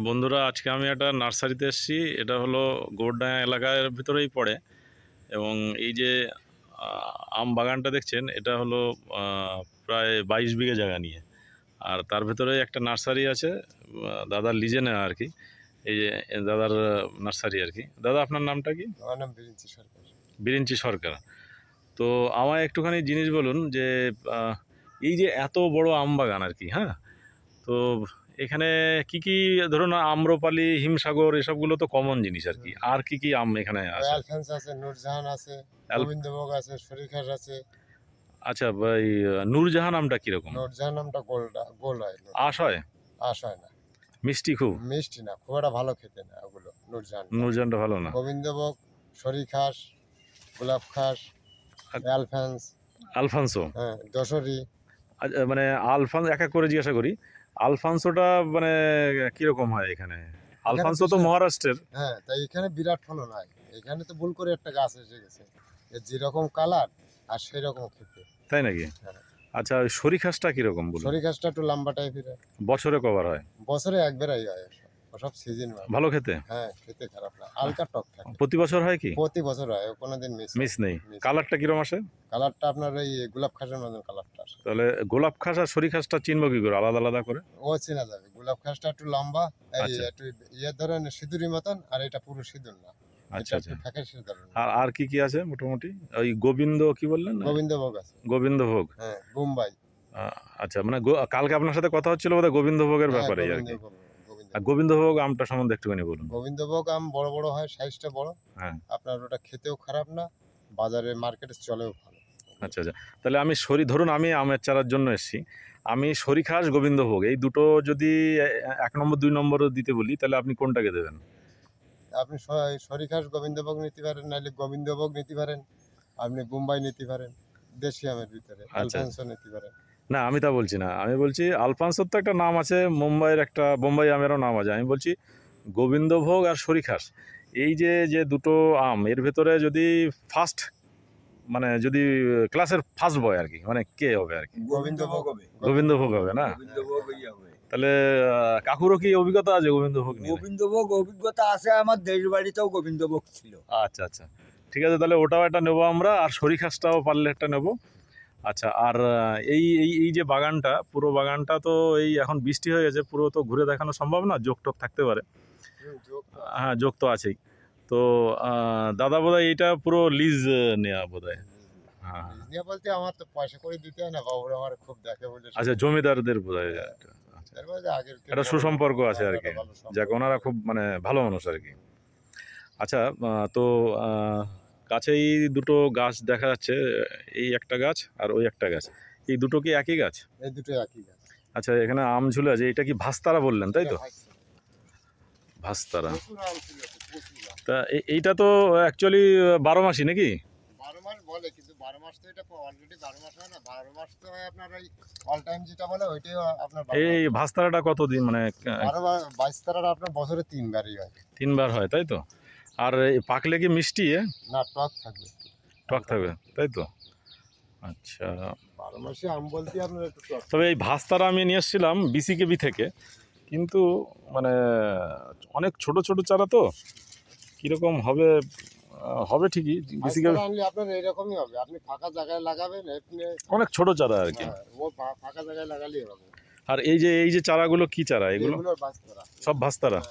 বন্ধুরা, আজকে আমি একটা নার্সারিতে এসেছি। এটা হলো গৌরডাঙ্গা এলাকার ভিতরেই পড়ে। এবং এই যে আম বাগানটা দেখছেন, এটা হলো প্রায় 22 বিঘা জায়গা নিয়ে। আর তার ভেতরে একটা নার্সারি আছে, দাদার লিজে নেওয়া আর কি। এই যে দাদার নার্সারি আর কি। দাদা, আপনার নামটা কি? আমার নাম বিরিঞ্চি সরকার। বিরিঞ্চি সরকার। তো আমায় একটুখানি জিনিস বলুন যে এই যে এত বড় আম বাগান আর কি, হ্যাঁ, তো এখানে কি কি, ধরুন আম্রপালি, হিমসাগর, এসবগুলো তো কমন জিনিস আর কি। আর কি কি আম এখানে আছে? আলফান্স আছে, নূরজাহান আছে, গোবিন্দভোগ আছে, শরীখাস আছে। আচ্ছা, এই নূরজাহান আমটা কিরকম? নূরজাহান নামটা গোল হয়। আঁশ হয়? আঁশ হয় না, মিষ্টি খুব? মিষ্টি না, খুব একটা ভালো খেতে না ওগুলো। নূরজাহানটা ভালো না? গোবিন্দভোগ, শরীখাস, গোলাপ খাস, আলফান্স, আলফানসো, হ্যাঁ, দশরি। মানে আলফান এক এক করে জিজ্ঞাসা করি। আলফানসোটা মানে কিরকম হয় এখানে? আলফানসো তো মহারাষ্ট্রের। হ্যাঁ, তাই এখানে বিরাট ফলন হয়। এখানে তো ভুল করে একটা গাছ এসে গেছে, এর যেরকম কালার আর সেই রকম খেতে। তাই নাকি? হ্যাঁ। আচ্ছা, ওই শরীখাসটা কিরকম বলুন? শরীখাসটা একটু লম্বা টাইপের। বছরে কবার হয়? বছরে একবারই হয়। সব সিজন ভালো খেতে? হ্যাঁ, খেতে খারাপ না, হালকা টক থাকে। প্রতি বছর হয় কি? প্রতি বছর হয়, কোনোদিন মিস নেই। কালারটা কিরকম আসে? কালারটা আপনার এই গোলাপ খাসের মতন কালারটা আসে। তাহলে গোলাপ খাস আর শরীখাসটা চিনবো কি করে আলাদা আলাদা করে? ও চেনা যাবে। গোলাপ খাসটা একটু লম্বা, এই আচ্ছা। একটু ধরেন সিঁদুরি মতন, আর এটা পুরো সিঁদুর না। আচ্ছা আচ্ছা। ফ্যাকাশে ধরেন। আর কি কি আছে মোটামুটি? ওই গোবিন্দ কি বললেন? গোবিন্দভোগ আছে। গোবিন্দভোগ, হ্যাঁ, বোম্বাই। আচ্ছা, মানে কালকে আপনার সাথে কথা হচ্ছিল বোধহয় গোবিন্দভোগের ব্যাপারে আর কি। আর গোবিন্দভোগ আমটা সম্বন্ধে একটুখানি বলুন। গোবিন্দভোগ আম বড় বড় হয়, সাইজটা বড়। হ্যাঁ। আপনার ওটা খেতেও খারাপ না, বাজারে মার্কেটে চলেও ভালো। আচ্ছা আচ্ছা। তাহলে আমি ধরুন আমি আমের চারার জন্য এসেছি, আমি শরীখাস, গোবিন্দভোগ এই দুটো যদি 1 নম্বর 2 নম্বরও দিতে বলি, তাহলে আপনি কোনটাকে দেবেন? আপনি শরীখাস গোবিন্দভোগ নিতে পারেন, নাহলে গোবিন্দভোগ নিতে পারেন, আপনি বোম্বাই নিতে পারেন, দেশি আমের ভিতরে আলফান্সো নিতে পারেন। না, আমি তা বলছি না। আমি বলছি আলফানসোর তো একটা নাম আছে, মুম্বাইয়ের একটা বোম্বাই আমেরও নাম আছে। আমি বলছি গোবিন্দভোগ আর শরীখাস, এই যে যে দুটো আম, এর ভেতরে যদি ফার্স্ট, মানে যদি ক্লাসের ফার্স্ট বয় আর কি, মানে কে হবে আর কি? গোবিন্দভোগ হবে। গোবিন্দভোগ হবে না? তাহলে কাকুরও কি অভিজ্ঞতা আছে গোবিন্দভোগ নিয়ে? গোবিন্দভোগ অভিজ্ঞতা আছে, আমার দেশ বাড়িতেও গোবিন্দভোগ ছিল। আচ্ছা আচ্ছা, ঠিক আছে। তাহলে ওটাও একটা নেবো আমরা, আর শরীখাসটাও পারলে একটা নেবো। আচ্ছা, আর এই এই এই যে বাগানটা, পুরো বাগানটা তো এই এখন বৃষ্টি হয়ে গেছে, পুরো তো ঘুরে দেখানো সম্ভব না, যোগ টোক থাকতে পারে। হ্যাঁ, যোগ তো আছেই। তো দাদা বোধহয় এইটা পুরো লিজ নেওয়া বোধহয়। হ্যাঁ, বলতে আমার তো পয়সা করে দিতে হয় না, বাবুরা আমার খুব দেখে বলে। আচ্ছা, জমিদারদের বোধহয় একটা সুসম্পর্ক আছে আর কি, যাক ওনারা খুব মানে ভালো মানুষ আর কি। আচ্ছা, তো কাছেই দুটো গাছ দেখা যাচ্ছে, এই একটা গাছ আর ওই একটা গাছ, এই দুটো কি একই গাছ? এই দুটো একই গাছ। আচ্ছা, এখানে আম ঝুলে আছে, এটা কি ভাস্তারা বললেন তাই তো? ভাস্তারা। তা এইটা তো অ্যাকচুয়ালি 12 মাসই নাকি? 12 মাস বলে, কিন্তু 12 মাস তো এটা অলরেডি 12 মাস হয় না। 12 মাস তো হয় আপনার ওই অল টাইম যেটা বলে, ওইটাই আপনার। এই ভাস্তারাটা কতদিন, মানে 22 তারাটা আপনার বছরে 3 বারই হয়। 3 বার হয় তাই তো? আর পাকলে কি মিষ্টি? না, টক থাকবে। টক থাকবে তাই তো? আচ্ছা, 12 মাসে আম বলতে আপনার একটু টক। তবে এই ভাস্তারা আমি নিয়ে এসেছিলাম বিসিকেবি থেকে, কিন্তু মানে অনেক ছোট ছোট চারা তো, কীরকম হবে? হবে ঠিকই বিসিকেবি আনলে আপনার এরকমই হবে। আপনি ফাঁকা জায়গায় লাগাবেন, আপনি অনেক ছোট চারা আর কি। ও ফাঁকা জায়গায় লাগালেই হবে। আর এই যে চারাগুলো কি চারা এগুলো? সব ভাস্তারা।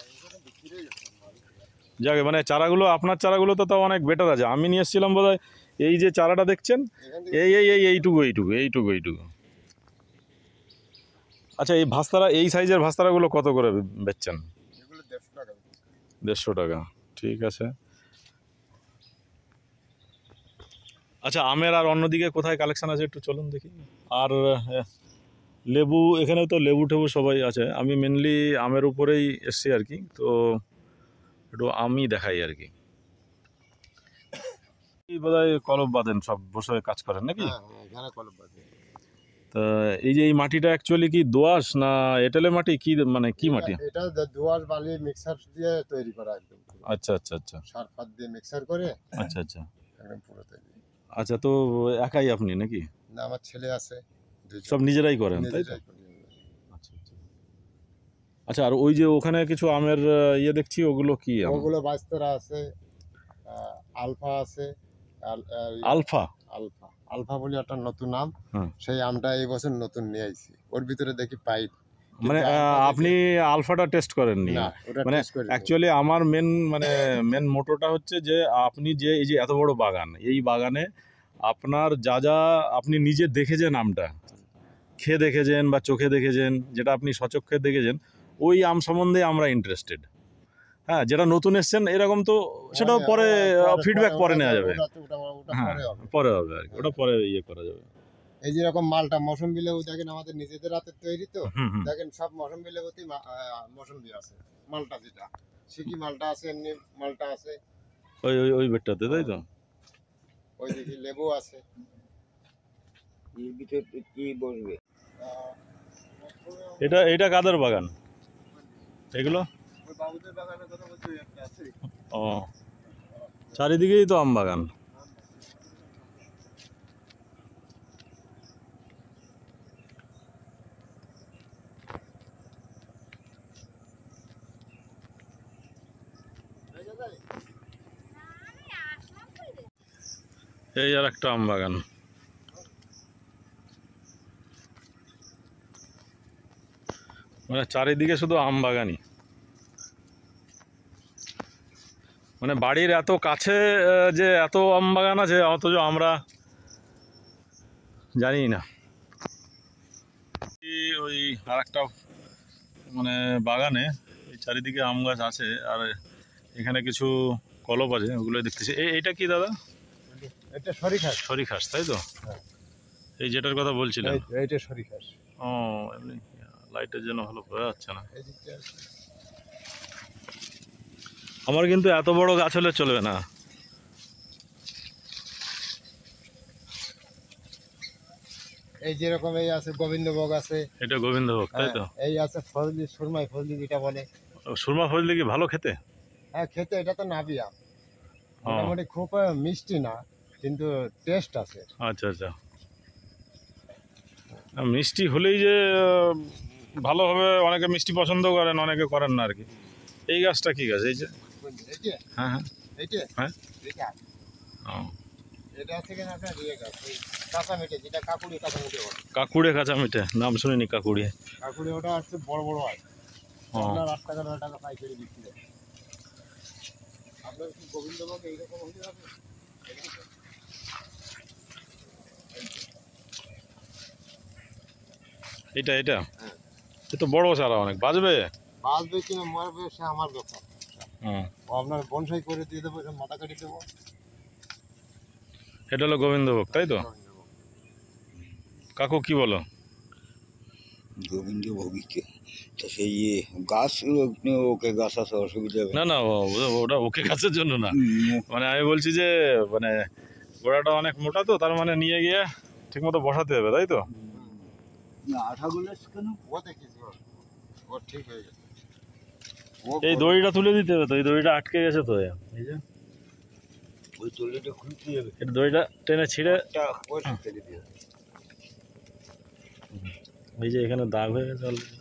যাকে মানে চারাগুলো, আপনার চারাগুলো তো তাও অনেক বেটার আছে। আমি নিয়ে এসেছিলাম বোধহয় এই যে চারাটা দেখছেন, এইটুকু। আচ্ছা, এই ভাস্তারা, এই সাইজের ভাস্তারাগুলো কত করে বেচছেন? 150 টাকা। ঠিক আছে। আচ্ছা, আমের আর অন্যদিকে কোথায় কালেকশন আছে একটু চলুন দেখি। আর লেবু, এখানেও তো লেবু টেবু সবাই আছে। আমি মেনলি আমের উপরেই এসছি আর কি, তো একটু আমি দেখাই আর কি। বোধহয় কলম বাঁধেন, সব বসে কাজ করেন নাকি? তা এই যে এই মাটিটা অ্যাকচুয়ালি কি দোআঁশ না এঁটেলে মাটি, কি মানে কি মাটি? এটা দোআঁশ বালি মিক্সার দিয়ে তৈরি করা একদম। আচ্ছা আচ্ছা আচ্ছা। সার ফার দিয়ে মিক্সার করে। আচ্ছা আচ্ছা, একদম পুরো তৈরি। আচ্ছা, তো একাই আপনি নাকি? না, আমার ছেলে আছে। সব নিজেরাই করেন তাই তো? আচ্ছা আচ্ছা। আচ্ছা, আর ওই যে ওখানে কিছু আমের ইয়ে দেখছি, ওগুলো কি আম? ওগুলো বাস্তরা আছে, আলফা আছে। আলফা? আলফা আলফা বলে একটা নতুন আম। হ্যাঁ। সেই আমটা এই বছর নতুন নিয়ে আইছি। ওর ভিতরে দেখি পাইপ। মানে আপনি আলফাটা টেস্ট করেননি? না, ওটা মানে টেস্ট করি। অ্যাকচুয়ালি আমার মেন মোটোটা হচ্ছে যে আপনি যে এই যে এত বড় বাগান, এই বাগানে আপনার যা যা আপনি নিজে দেখেছেন, আমটা খেয়ে দেখেছেন বা চোখে দেখেছেন, যেটা আপনি স্বচক্ষে দেখেছেন, ওই আম সম্বন্ধে আমরা ইন্টারেস্টেড। হ্যাঁ, যেটা নতুন এসছেন এরকম তো সেটাও পরে ফিডব্যাক পরে নেওয়া যাবে। হ্যাঁ, পরে হবে আর কি, ওটা পরে ইয়ে করা যাবে। এই যেরকম মালটা মৌসুমী লেবু দেখেন আমাদের নিজেদের হাতে তৈরি তো। হুম হুম। দেখেন সব মৌসুমী লেবুতেই মৌসুমী আছে। মালটা যেটা সিকি মালটা আছে, এমনি মালটা আছে। ওই ওই ওই বেডটাতে, তাই তো? ওই দেখি লেবু আছে। এর ভিতরে কি বসবে? এটা কাদের বাগান এগুলো? ওই বাবুদের বাগানের কথা বলছি, একটা আছে। ও, চারিদিকেই তো আম বাগান। এই আর একটা আম বাগান। মানে চারিদিকে শুধু আম বাগানই। মানে বাড়ির এত কাছে যে এত আম বাগান আছে, অথচ আমরা জানি না। ওই আর একটা মানে বাগানে এই চারিদিকে আম গাছ আছে, আর এখানে কিছু কলপ আছে, ওগুলো দেখতেছি। এইটা কি দাদা? এটা সরিষাস। সরিষাস, তাই তো? হ্যাঁ। এই যেটার কথা বলছিলেন। এইটা সরিষাস। ও, এমনি লাইটের জন্য ভালো বোঝা যাচ্ছে না। এই দিকটা আছে। আমার কিন্তু এত বড় গাছ হলে চলবে না। এই যেরকম এই আছে গোবিন্দভোগ আছে। এটা গোবিন্দভোগ, তাই তো? এই আছে ফজলি, সুরমাই ফজলি যেটা বলে। সুরমা ফজলি কি ভালো খেতে? হ্যাঁ, খেতে এটা তো নাবি আম। ও, মোটামুটি খুব মিষ্টি না, কিন্তু টেস্ট আছে। আচ্ছা আচ্ছা। মিষ্টি হলেই যে ভালো হবে, অনেকে মিষ্টি পছন্দ করেন, অনেকে করেন না আর কি। এই গাছটা কি গাছ? এই যে, এইটা হ্যাঁ হ্যাঁ এইটা হ্যাঁ। এটা ও, এটা আছে কিনা আপনার ইয়ে গাছ, ওই কাঁচা মিঠে, যেটা কাকুড়ি কাঁচা মিঠে বলে। কাকুড়ে কাঁচা মিঠে, নাম শুনিনি কাকুড়ে। কাকুড়ি ওটা হচ্ছে বড় বড় হয়। ও, আপনার 8 টাকা 9 টাকা পাইকারি বিক্রি হয়। আপনার কি গোবিন্দভোগ এইরকম হতে হবে? এটা এটা এ তো বড় চারা, অনেক বাজবে। বাঁচবে কিনা মরবে সে আমার ব্যাপার। হুম, ও আপনার বনসাই করে দিয়ে দেবো, এটা মাথা কাটি দেবো। এটা হলো গোবিন্দভোগ, তাই তো? কাকু কি বলো? গোবিন্দভোগীকে তো সেই গাছ, ওকে গাছ আছে, অসুবিধা হবে না না, ওটা ওকে গাছের জন্য না। মানে আমি বলছি যে মানে গোড়াটা অনেক মোটা, তো তার মানে নিয়ে গিয়ে ঠিক মতো বসাতে হবে, তাই তো? না। আঠাগুলো কেন? ও দেখিস ও ঠিক হয়ে গেছে। এই দড়িটা তুলে দিতে হবে তো, এই দড়িটা আটকে গেছে তো। এই যে ওই চল্লিটা খুলতে হবে, এটা দড়িটা টেনে ছিঁড়ে, ফেলে দিয়ে এই যে এখানে দাগ হয়ে গেছে already।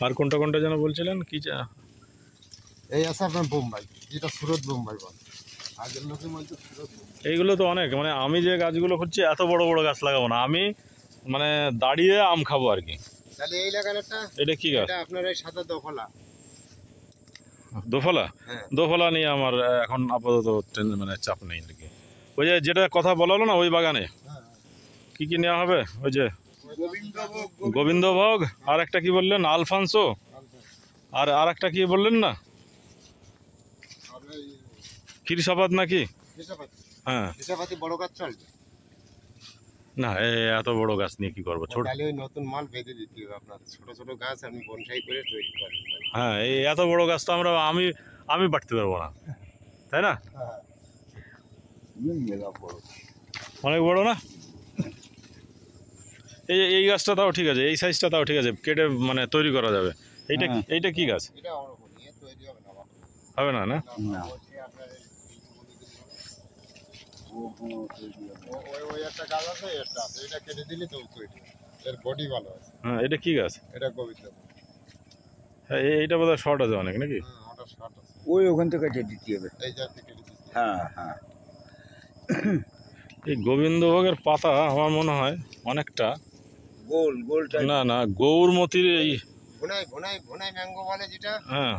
আর কোনটা কোনটা যেন বলছিলেন কি? এই আছে আপনার বোম্বাই, যেটা সুরত বোম্বাই বলে। আগের লোকের মধ্যে সুরত বোম্বাই। এইগুলো তো অনেক, মানে আমি যে গাছগুলো খুঁজছি এত বড় বড় গাছ লাগাবো না, আমি মানে দাঁড়িয়ে আম খাবো আর কি। তাহলে এই লাগানোটা, এটা কি গাছ? এটা আপনার এই সাদা দফলা। দোফলা? হ্যাঁ। দোফলা নিয়ে আমার এখন আপাতত মানে চাপ নেই আর কি। ওই যে যেটা কথা বলা হলো না, ওই বাগানে হ্যাঁ, কি কি নেওয়া হবে? ওই যে গোবিন্দভোগ, গোবিন্দভোগ, আর একটা কি বললেন? আলফানসো, আর একটা কি বললেন না, কিরসাপাত নাকি? হ্যাঁ। হিসাবাতি বড় গাছ চলবে না, এত বড় গাছ নিয়ে কি করবো? ছোট। তাহলে ওই নতুন মাল বেঁধে দিতে হবে আপনার। ছোট ছোট গাছ আপনি বনসাই করে তৈরি করেন। হ্যাঁ, এই এত বড় গাছ তো আমি বাড়তে পারবো না, তাই না? হ্যাঁ, মেলা বড়। অনেক বড় না? এই গাছটা তাও ঠিক আছে, এই সাইজটা তাও ঠিক আছে, কেটে মানে তৈরি করা যাবে। এইটা কি গাছ? এটা ওরকম নিয়ে তৈরি হবে না বাবা। হবে না? না, না। বলছি আপনার ওই একটা গাছ আছে, একটা আছে, এটা কেটে দিলে তো তৈরি হবে। এর বডি ভালো আছে। হ্যাঁ, এটা কি গাছ? এটা গোবিন্দভোগ। হ্যাঁ, এইটা বোধহয় শর্ট আছে অনেক নাকি? ওটা শর্ট আছে। ওই ওখান থেকে কেটে দিতে হবে। এই জাত থেকে কেটে দিচ্ছি। হ্যাঁ হ্যাঁ। এই গোবিন্দভোগের পাতা আমার মনে হয় অনেকটা, গোল গোল টাইপ। না না, গৌরমতির এই, ভুনাই ভুনাই ভুনাই ম্যাঙ্গো বলে যেটা, হ্যাঁ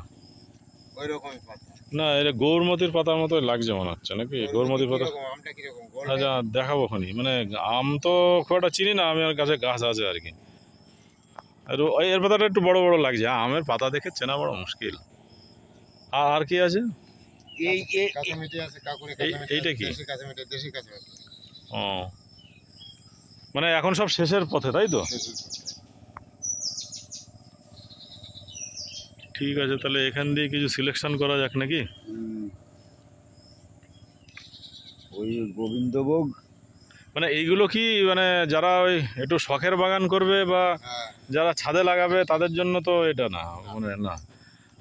ওই রকমই পাতা। না, এটা গৌরমতির পাতার মতো লাগছে মনে হচ্ছে নাকি? গৌরমতির পাতা। কিরকম আমটা কিরকম গোল? আচ্ছা, দেখাবো খনি। মানে আম তো খুব একটা চিনি না, আমি আমার কাছে গাছ আছে আর কি। আর এর পাতাটা একটু বড় বড় লাগছে, আমের পাতা দেখে চেনা বড় মুশকিল। আর কি আছে? এই কাঁচামিঠি আছে, কাকুরে এইটা কাঁচামিঠি, কি? দেশি কাঁচামিঠি, দেশি কাঁচামিঠি। ও, মানে এখন সব শেষের পথে, তাই তো? ঠিক আছে, তাহলে এখান দিয়ে কিছু সিলেকশন করা যাক নাকি? ওই গোবিন্দভোগ। মানে এইগুলো কি, মানে যারা ওই একটু শখের বাগান করবে বা হ্যাঁ, যারা ছাদে লাগাবে তাদের জন্য তো এটা না, মানে না।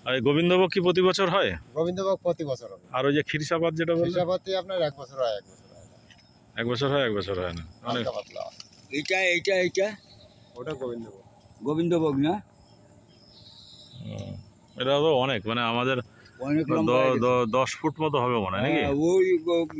আর এই গোবিন্দভোগ কি প্রতি বছর হয়? গোবিন্দভোগ প্রতি বছর হবে। আর ওই যে খিরসাপাত যেটা বললেন, হিসাবাতে আপনার 1 বছর হয়, 1 বছর হয় না। 1 বছর হয়, 1 বছর হয় না। মানে হালকা পাতলা। এইটা এইটা এইটা ওটা গোবিন্দভোগ। গোবিন্দভোগ না? এটা তো অনেক, মানে আমাদের অনেক লম্বা হয়ে গেছে। 10 ফুট মতো হবে মনে হয় নাকি? হ্যাঁ, ওই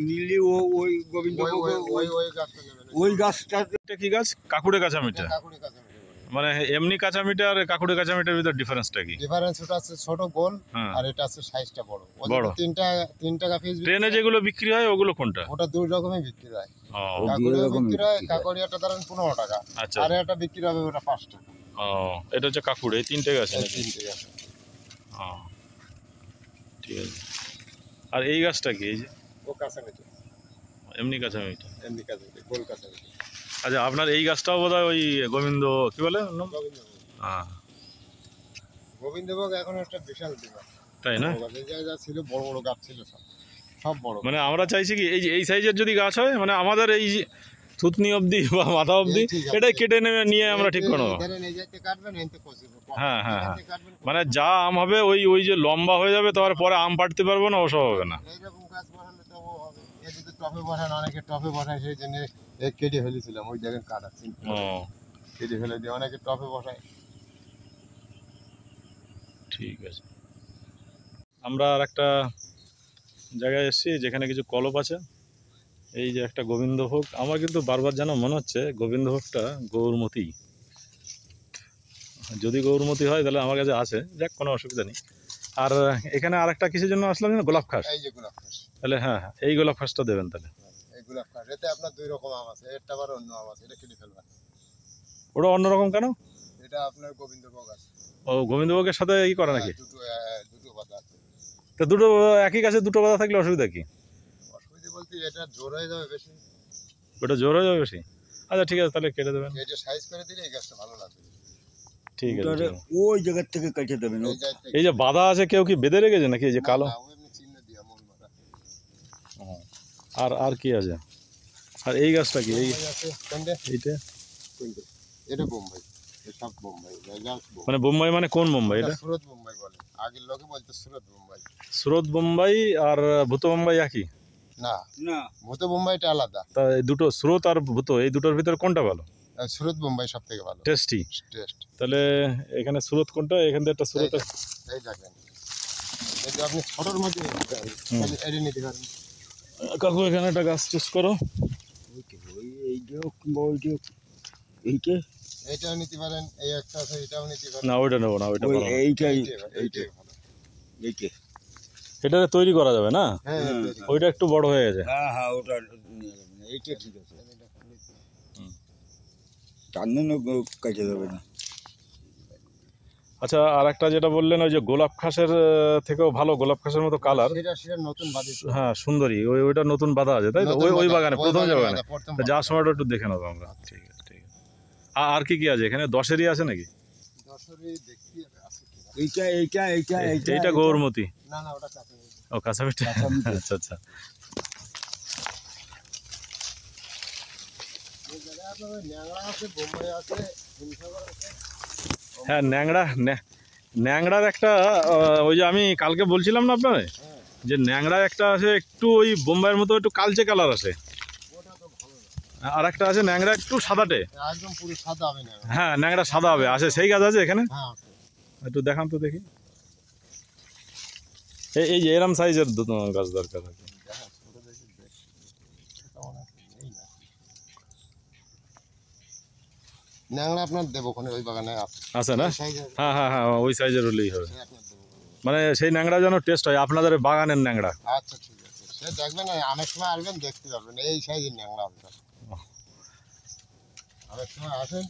নীলি ওই গোবিন্দভোগ ওই গাছটা নেবেন। ওই গাছটা। এটা কি গাছ? কাকুড়ে কাঁচা মিঠা। কাকুরে কাঁচামিঠি বলে। মানে এমনি কাঁচা মিঠা আর কাকুড়ে কাঁচা মিঠার ভিতর ডিফারেন্সটা কি? ডিফারেন্স ওটা আছে ছোট গোল, হ্যাঁ, আর এটা আছে সাইজটা বড়। বড়। ওদের 3 টাকা পিস। ট্রেনে যেগুলো বিক্রি হয় ওগুলো কোনটা? ওটা 2 রকমই বিক্রি হয়। ও, কাকুরিয়া রকমই বিক্রি হয়, বিক্রি হয়। কাকুরিয়াটা ধরেন 15 টাকা, আচ্ছা। আর এটা বিক্রি হবে ওটা 5 টাকা। ও, এটা হচ্ছে কাকুড়ে, এই তিনটে গাছ এই নাকি? 3টে গাছ। ও, ঠিক আছে। আর এই গাছটা কি? এই যে ও কাঁচামিঠি, এমনি কাঁচা মিঠা। এমনি কাঁচামিঠি, গোল কাঁচামিঠি। আচ্ছা, আপনার এই গাছটাও বোধহয় ওই গোবিন্দ কি বলে নাম? গোবিন্দভোগ। হ্যাঁ, গোবিন্দভোগ এখন একটা বিশাল ডিমান্ড। তাই না? এই জায়গা ছিল বড় বড় গাছ ছিল, সব বড়। মানে আমরা চাইছি কি, এই যে এই সাইজের যদি গাছ হয়, মানে আমাদের এই যে থুতনি অবধি বা মাথা অবধি, এই ঠিক আছে। এটাই কেটে নিয়ে আমরা ঠিক করে নেবো। ধরেন এই জায়গাতে কাটবেন, এনতে কষিব। হ্যাঁ, হ্যাঁ, হ্যাঁ। কাটবেন, মানে যা আম হবে ওই ওই যে লম্বা হয়ে যাবে, তারপরে আম পাড়তে পারবো না, ওসব হবে না। এইরকম গাছ বসালে তো ও হবে। এই যদি টবে বসান, অনেকে টবে বসায়, সেই জন্য কেটে ফেলেছিলাম। ওই জায়গায় কাটাচ্ছি, ও, কেটে ফেলে দিয়ে অনেকে টবে বসায়। ঠিক আছে। আমরা আর একটা জায়গায় এসেছি যেখানে কিছু কলপ আছে। এই যে একটা গোবিন্দভোগ, আমার কিন্তু বারবার যেন মনে হচ্ছে গোবিন্দভোগটা গৌরমতি। যদি গৌরমতি হয় তাহলে আমার কাছে আছে, যাক, কোনো অসুবিধা নেই। আর এখানে আরেকটা কিসের জন্য আসলাম জানো? গোলাপ খাস। এই যে গোলাপ ঘাস, তাহলে হ্যাঁ, হ্যাঁ, এই গোলাপ খাসটা দেবেন তাহলে। এই গোলাপ ঘাস, এতে আপনার 2 রকম আম আছে। এটা আবার অন্য আম আছে, এটা কেটে ফেলবেন। ওটা অন্যরকম কেন? এটা আপনার গোবিন্দভোগ আছে। ও, গোবিন্দভোগের সাথে ই করে নাকি? দুটো পাতা আছে। তা দুটো একই গাছে দুটো পাতা থাকলে অসুবিধা কি? অসুবিধা বলতে এটা জোর হয়ে যাবে বেশি। ওটা জোর হয়ে যাবে বেশি? আচ্ছা, ঠিক আছে, তাহলে কেটে দেবেন। এটা সাইজ করে দিলে এই গাছটা ভালো লাগবে। ঠিক আছে, ওটারে ঠিক আছে। ওই জায়গার থেকে কেটে দেবেন। এই জায়গা থেকে। এই যে বাঁধা আছে, কেউ কি বেঁধে রেখেছে নাকি? এই যে কালো। না, ও এমনি চিহ্ন দিয়া মন মারা। আর আর কি আছে? আর এই গাছটা কি? এই বোম্বাই আছে কোনটা? এইটা কোনটা? এটা বোম্বাই। এটা সব বোম্বাই। জাস্ট বোম্বাই। মানে বোম্বাই, মানে কোন বোম্বাই এটা? সুরত বোম্বাই বলে। আগের লোকে বলতো সুরত বোম্বাই। সুরত বোম্বাই আর ভূত বোম্বাই একই? না, না, ভূত বোম্বাইটা আলাদা। তা এই দুটো সুরত আর ভূত, এই দুটোর ভিতরে কোনটা ভালো? সুরত বোম্বাই সব থেকে ভালো টেস্টি? টেস্ট। তাহলে এখানে সুরত কোনটা? এখান থেকে একটা সুরত। এই দেখেন, যদি আপনি ছোটর মধ্যে নিতে পারেন, তাহলে এটা নিতে পারেন। কাকু, এখানে একটা গাছ চুজ করো। ওই এইটাও কিংবা ওইটাও। এইটা এইটাও নিতে পারেন, এই একটা আছে, এটাও নিতে পারেন। না, ওইটা নেবো না, ওইটা ওই ভালো না। এইটাই এইটাই ভালো। এইটা। এটা তৈরি করা যাবে না? হ্যাঁ, হুম। ওইটা একটু বড় হয়ে গেছে। হ্যাঁ হ্যাঁ, ওটা নিয়ে যাবেন। এইটা ঠিক আছে। তার জন্য কেটে দেবে না। আচ্ছা, আর একটা যেটা বললেন, ওই যে গোলাপ খাসের থেকেও ভালো, গোলাপ খাসের মতো কালার। সেটা নতুন বাদি। হ্যাঁ, সুন্দরী, ওইটা নতুন বাঁধা আছে, তাই তো? ওই বাগানে, প্রথম যে বাগানে। তা যাওয়ার সময়টা একটু দেখে নেবো আমরা। ঠিক আছে, ঠিক আছে। আর কি কি আছে এখানে? দশেরই আছে নাকি? দশরে দেখি আছে কিনা। এইটা এইটা এইটা এইটা এইটা গৌরমতি? না না, ওটা কাঁচামিঠি। ও, কাঁচামিঠি। কাঁচামিঠি। আচ্ছা, আচ্ছা। এই জায়গায় আপনার ন্যাংরা আছে, বোম্বাই আছে, হিমসাগর আছে। হ্যাঁ, ন্যাংড়ার একটা, ওই যে আমি কালকে বলছিলাম না আপনার, হ্যাঁ, যে ন্যাংড়া একটা আছে একটু ওই বোম্বাইয়ের মতো একটু কালচে কালার আছে। ওটা তো ভালো না। আর একটা আছে ন্যাংরা একটু সাদাটে, একদম পুরো সাদা হবে না। হ্যাঁ ন্যাংরা সাদা হবে, আছে সেই গাছ আছে এখানে? হ্যাঁ আছে। একটু দেখান তো দেখি। এই যে এরম সাইজের গাছ দরকার আছে। ন্যাংরা আপনার দেবো ওখানে ওই বাগানে আছে না? হ্যাঁ হ্যাঁ হ্যাঁ, ওই সাইজের হলেই হবে, আপনার দেবো। মানে সেই ন্যাংরা যেন টেস্ট হয় আপনাদের বাগানের ন্যাংরা। আচ্ছা ঠিক আছে, সে দেখবেন আমের সময় আসবেন দেখতে পারবেন এই সাইজের ন্যাংরা হবে। আমের সময় আসেন,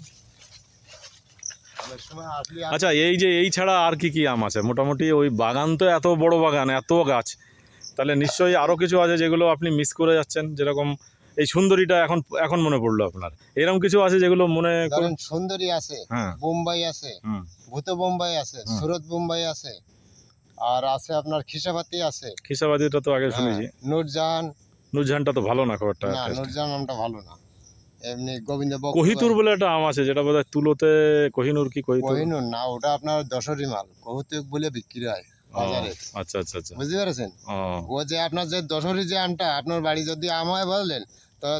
আমের সময় আসলে। আচ্ছা এই যে এই ছাড়া আর কি কি আম আছে মোটামুটি? ওই বাগান তো এত বড় বাগান, এত গাছ, তাহলে নিশ্চয়ই আরো কিছু আছে যেগুলো আপনি মিস করে যাচ্ছেন, যেরকম এই সুন্দরীটা এখন এখন মনে পড়লো আপনার, এরকম কিছু আছে যেগুলো মনে ধরেন সুন্দরী আছে, হ্যাঁ বোম্বাই আছে, ভূত বোম্বাই আছে, সুরত বোম্বাই আছে, আর আছে আপনার খিসাপাতি আছে। খিসাবাদিটা তো আগে শুনেছি। নূরজাহান। নূরজাহানটা তো ভালো না খুব একটা। না নূরজাহান নামটা ভালো না, এমনি গোবিন্দভোগ। কোহিতুর বলে একটা আম আছে যেটা বোধহয় তুলোতে, কোহিনুর কি কোহিনুর না, ওটা আপনার দশরী মাল, কৌতুক বলে বিক্রি হয় বাজারে। আচ্ছা আচ্ছা আচ্ছা, বুঝতে পেরেছেন? ও যে আপনার যে দশরী যে আমটা আপনার বাড়ি যদি আম হয় বললেন,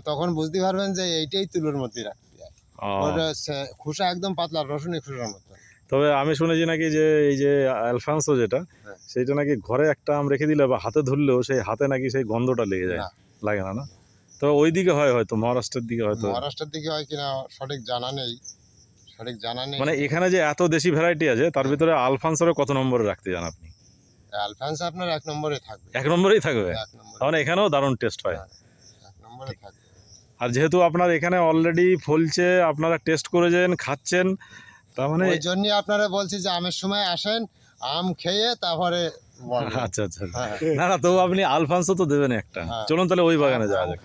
তখন বুঝতে পারবেন যে এইটাই তুলোর মধ্যে রাখতে হয়। ওটা খোসা একদম পাতলা, রসুনি খোসার মতো। তবে আমি শুনেছি নাকি যে এই যে অ্যালফান্সো যেটা, সেইটা নাকি ঘরে একটা আম রেখে দিলে বা হাতে ধরলেও সেই হাতে নাকি সেই গন্ধটা লেগে যায়, লাগে না? না তো ওই দিকে হয় হয়তো, মহারাষ্ট্রের দিকে হয়তো। মহারাষ্ট্রের দিকে হয় কিনা সঠিক জানা নেই, সঠিক জানা নেই। মানে এখানে যে এত দেশি ভ্যারাইটি আছে তার ভিতরে আলফান্সোরে কত নম্বরে রাখতে চান আপনি? আলফান্সো আপনার 1 নম্বরে থাকবে। 1 নম্বরেই থাকবে? মানে এখানেও দারুণ টেস্ট হয়। 1 নম্বরে থাকবে। আর যেহেতু আপনার এখানে অলরেডি ফলছে, আপনারা টেস্ট করেছেন, খাচ্ছেন, তার মানে ওই জন্যই আপনারা বলছি যে আমের সময় আসেন, আম খেয়ে তারপরে। আচ্ছা আচ্ছা, না না, তবু আপনি আলফান্সো তো দেবেন একটা। চলুন তাহলে ওই বাগানে যাওয়া যাক।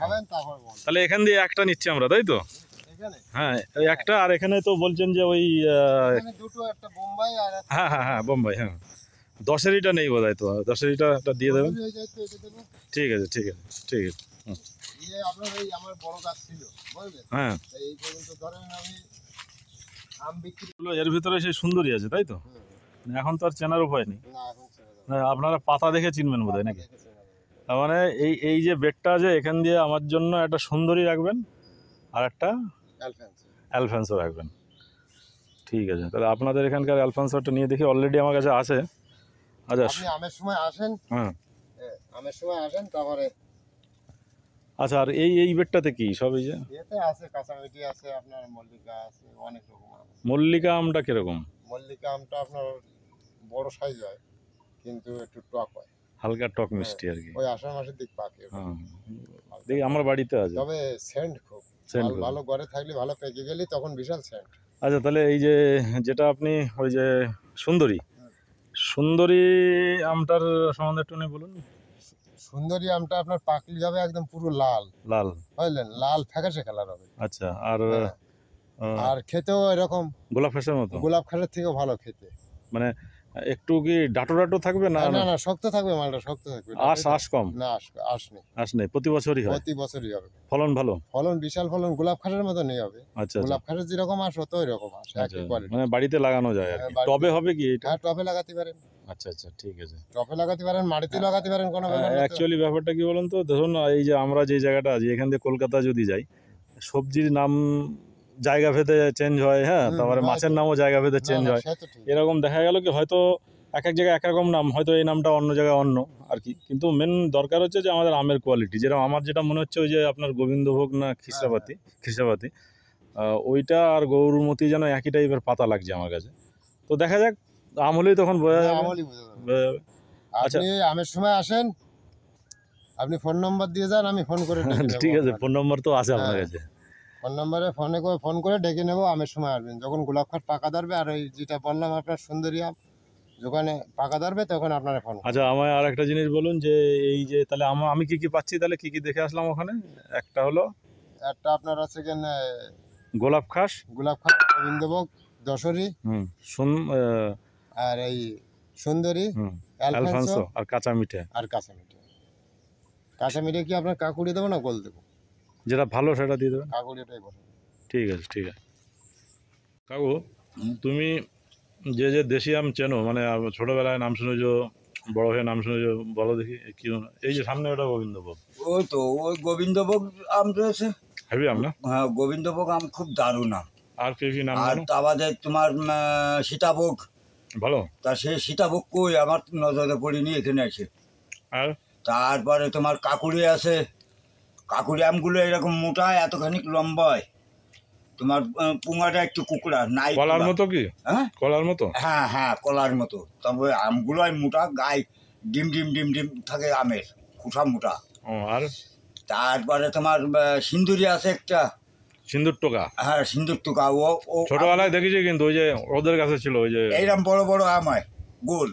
তাহলে এখান দিয়ে একটা নিচ্ছি আমরা, তাই তো? হ্যাঁ ওই একটা, আর এখানে তো বলছেন যে ওই দুটো, একটা বোম্বাই আর হ্যাঁ হ্যাঁ হ্যাঁ বোম্বাই, হ্যাঁ দশেরিটা নেই বোধ হয়, তো দশেরিটা দিয়ে দেবেন। ঠিক আছে ঠিক আছে ঠিক আছে। আপনার এই আমার বড় গাছ ছিল বুঝলেন, হ্যাঁ এই পর্যন্ত ধরেন আমি আম বিক্রি। এর ভিতরে সেই সুন্দরী আছে তাই তো? এখন তো আর চেনার উপায় নেই। না আপনারা পাতা দেখে চিনবেন বোধ হয় নাকি? তার মানে এই যে বেডটা আছে এখান দিয়ে আমার জন্য একটা সুন্দরী রাখবেন আর একটা অ্যালফান্সো রাখবেন। ঠিক আছে, তাহলে আপনাদের এখানকার অ্যালফান্সোটা নিয়ে দেখি, অলরেডি আমার কাছে আছে। আচ্ছা আপনি আমের সময় আসেন, হ্যাঁ আমের সময় আসেন তারপরে। আচ্ছা, আর এই বেডটাতে কি সব? এই যে এতে আছে কাঁচামিঠি আছে, আপনার মল্লিকা আছে, অনেক রকম আম। মল্লিকা আমটা কিরকম? মল্লিকা আমটা আপনার বড় সাইজ হয় কিন্তু একটু টক হয়, হালকা টক মিষ্টি আর কি। ওই আষাঢ় মাসের দিক পাকে। হ্যাঁ দেখি আমার বাড়িতে আছে। তবে সেন্ট খুব ভালো, ঘরে থাকলে ভালো, পেকে গেলে তখন বিশাল সেন্ট। আচ্ছা তাহলে এই যে যেটা আপনি ওই যে সুন্দরী, সুন্দরী আমটার সম্বন্ধে একটু বলুন। সুন্দরী আমটা আপনার পাকলি যাবে একদম পুরো লাল লাল, বুঝলেন, লাল ফ্যাকাশে কালার হবে। আচ্ছা, আর আর খেতেও এরকম গোলাপ খাসের মতো? গোলাপ খাসের থেকেও ভালো খেতে। মানে একটু কি ডাটো ডাটো থাকবে? না না না, শক্ত থাকবে, মালটা শক্ত থাকবে। আশ কম? না আশ নেই, প্রতি বছরই হয়? প্রতি বছরই হবে। ফলন ভালো? ফলন বিশাল ফলন, গোলাপ খাসের মতো নেই হবে। আচ্ছা, গোলাপ খাসের যেরকম আস হতো ওই রকম আস, একই কোয়ালিটি। মানে বাড়িতে লাগানো যায় আর কি। টবে হবে কি এটা? হ্যাঁ টবে লাগাতে পারেন। আচ্ছা আচ্ছা ঠিক আছে, টবে লাগাতে পারেন, মাটিতে লাগাতে পারেন, কোনো ব্যাপার না। অ্যাকচুয়ালি ব্যাপারটা কি বলুন তো, ধরুন এই যে আমরা যে জায়গাটা আছি এখান থেকে কলকাতা যদি যাই, সবজির নাম জায়গা ভেদে চেঞ্জ হয়, হ্যাঁ, তারপরে মাছের নামও জায়গা ভেদে চেঞ্জ হয়। এরকম দেখা গেল কি হয়তো এক এক জায়গায় একরকম নাম, হয়তো এই নামটা অন্য জায়গায় অন্য আর কি। কিন্তু মেন দরকার হচ্ছে যে আমাদের আমের কোয়ালিটি, যেরকম আমার যেটা মনে হচ্ছে ওই যে আপনার গোবিন্দভোগ না খিসাপাতি, ওইটা আর গৌরমতি যেন একই টাইপের পাতা লাগছে আমার কাছে। তো দেখা যাক, আম হলেই তখন বোঝা যাবে। আচ্ছা, আপনি আমের সময় আসেন, আপনি ফোন নম্বর দিয়ে যান, আমি ফোন করে ঠিক আছে, ফোন নম্বর তো আছে আপনার কাছে? ফোন নম্বরে ফোন করে ডেকে নেবো, আমের সময় আসবেন যখন গোলাপ খাট পাকা ধরবে। আর ওই যেটা বললাম আপনার সুন্দরী আম যখন পাকা ধরবে তখন আপনারা ফোন। আচ্ছা, আমায় আর একটা জিনিস বলুন যে এই যে তাহলে আমি কি কি পাচ্ছি, তাহলে কি কি দেখে আসলাম ওখানে? একটা হলো, একটা আপনার আছে কেন গোলাপ খাস, গোবিন্দভোগ, দশরী, আর এই সুন্দরী, অ্যালফান্সো, আর কাঁচামিঠে। কাঁচামিঠে কি আপনার কাকুড়ি দেবো না গোল দেবো? যেটা ভালো সেটা দিয়ে দেবেন। কাকুড়িটাই বসে। ঠিক আছে ঠিক আছে। কাকু, তুমি যে যে দেশি আম চেনো, মানে ছোটবেলায় নাম শুনেছো, বড় হয়ে নাম শুনেছো, বলো দেখি কি? এই যে সামনে ওটা গোবিন্দভোগ। ওই তো ওই গোবিন্দভোগ আম রয়েছে। হেভি আম না? হ্যাঁ, গোবিন্দভোগ আম খুব দারুণ আম। আর কি কি নাম আর জানো? তা বাদে তোমার সীতাভোগ, ভালো। তা সেই সীতাভোগ কই আমার নজরে পড়িনি এখানে আছে। আর তারপরে তোমার কাকুরি আছে, কাকুরি আমগুলো এরকম মোটা, এতখানি লম্বা হয়, তোমার পুঙাটা একটু কুকড়া নাই। কলার মতো কি? হ্যাঁ কলার মতো? হ্যাঁ হ্যাঁ, কলার মতো। তবে আমগুলো হয় মোটা, গায়ে ডিম ডিম ডিম ডিম থাকে আমের, খোসা মোটা। ও, আর তারপরে তোমার সিন্দুরি আছে একটা। সিন্দুর টোকা? হ্যাঁ, সিন্দুর টুকা। ও ও ছোটবেলায় দেখেছি, কিন্তু ওই যে ওদের কাছে ছিল ওই যে এইরকম বড় বড় আম হয়, গোল,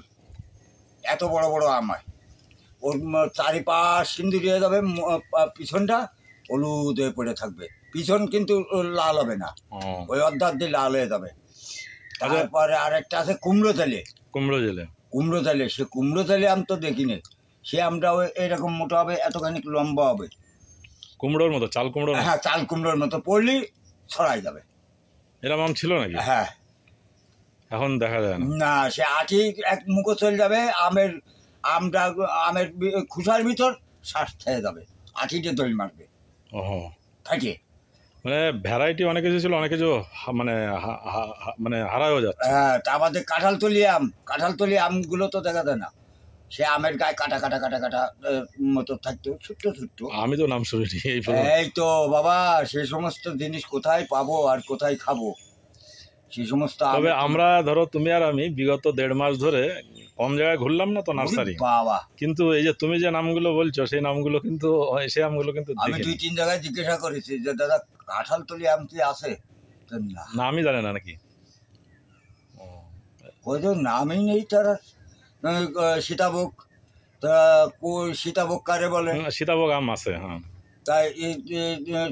এত বড় বড় আম হয়। ওর চারিপাশ সিন্দুরি হয়ে যাবে, পিছনটা হলুদ হয়ে পড়ে থাকবে, পিছন কিন্তু লাল হবে না, ও, ওই অর্ধাৎ দিয়ে লাল হয়ে যাবে। আচ্ছা। তারপরে আরেকটা আছে কুমড়ো তেলে। কুমড়ো জেলে? কুমড়ো তেলে, সে কুমড়ো তেলে আম তো দেখিনি। সে আমটাও এরকম মোটা হবে, এতখানি লম্বা হবে। কুমড়োর মতো? চাল কুমড়োর মতো? হ্যাঁ, চাল কুমড়োর মতো, পড়লি ছড়াই যাবে। এরকম আম ছিল নাকি? হ্যাঁ, এখন দেখা যায় না। না, সে আঠি এক মুখো চলে যাবে, আমটা আমের খোসার ভিতর শ্বাস খেয়ে যাবে, আঠিতে দড়ি মারবে ও, থাকে। মানে ভ্যারাইটি অনেক কিছু ছিল, অনেক কিছু মানে মানে হারায়ও যাচ্ছে। হ্যাঁ, তা বাদে কাঁঠালতলি আমগুলো তো দেখা যায় না, সে আমের গায়ে কাটা কাটা কাটা কাটা মতো থাকতো, ছোট্ট ছোট্ট। আমি তো নাম শুনিনি এই প্রথম। এই তো বাবা, সে সমস্ত জিনিস কোথায় পাবো আর কোথায় খাবো, সে সমস্ত তবে আমরা ধরো তুমি আর আমি বিগত 1.5 মাস ধরে কম জায়গায় ঘুরলাম না তো নার্সারি, বাবা। কিন্তু এই যে তুমি যে নামগুলো বলছো সেই নামগুলো কিন্তু, সেই আমগুলো কিন্তু আমি দেখিনি। 2-3 জায়গায় জিজ্ঞাসা করেছি যে দাদা কাঁঠালতলি আম কি আছে, তো না, নামই জানে না নাকি? ও, ওই তো নামই নেই তারা। সীতাভোগ, তা সীতাভোগ কারে বলে, সীতাভোগ আম আছে, হ্যাঁ। তাই এই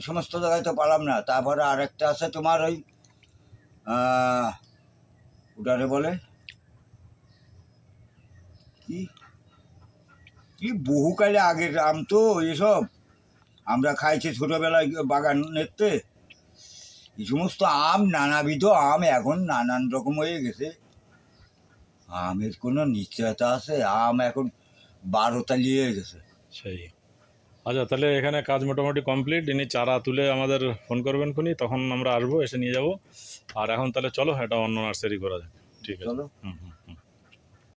সমস্ত জায়গায় তো পালাম না। তারপরে আরেকটা আছে তোমার ওই ওটারে বলে কি, কি বহুকালে আগের আম তো এসব, আমরা খাইছি ছোটবেলায় বাগান নেতে। এই সমস্ত আম, নানাবিধ আম এখন নানান রকম হয়ে গেছে, আমের কোনো নিশ্চয়তা আছে? আম এখন 12 হয়ে গেছে। সেই। আচ্ছা, তাহলে এখানে কাজ মোটামুটি কমপ্লিট। ইনি চারা তুলে আমাদের ফোন করবেন খুনি, তখন আমরা আসবো, এসে নিয়ে যাব। আর এখন তাহলে চলো এটা অন্য নার্সারি করা যাক। ঠিক আছে। চলো। হুম হুম।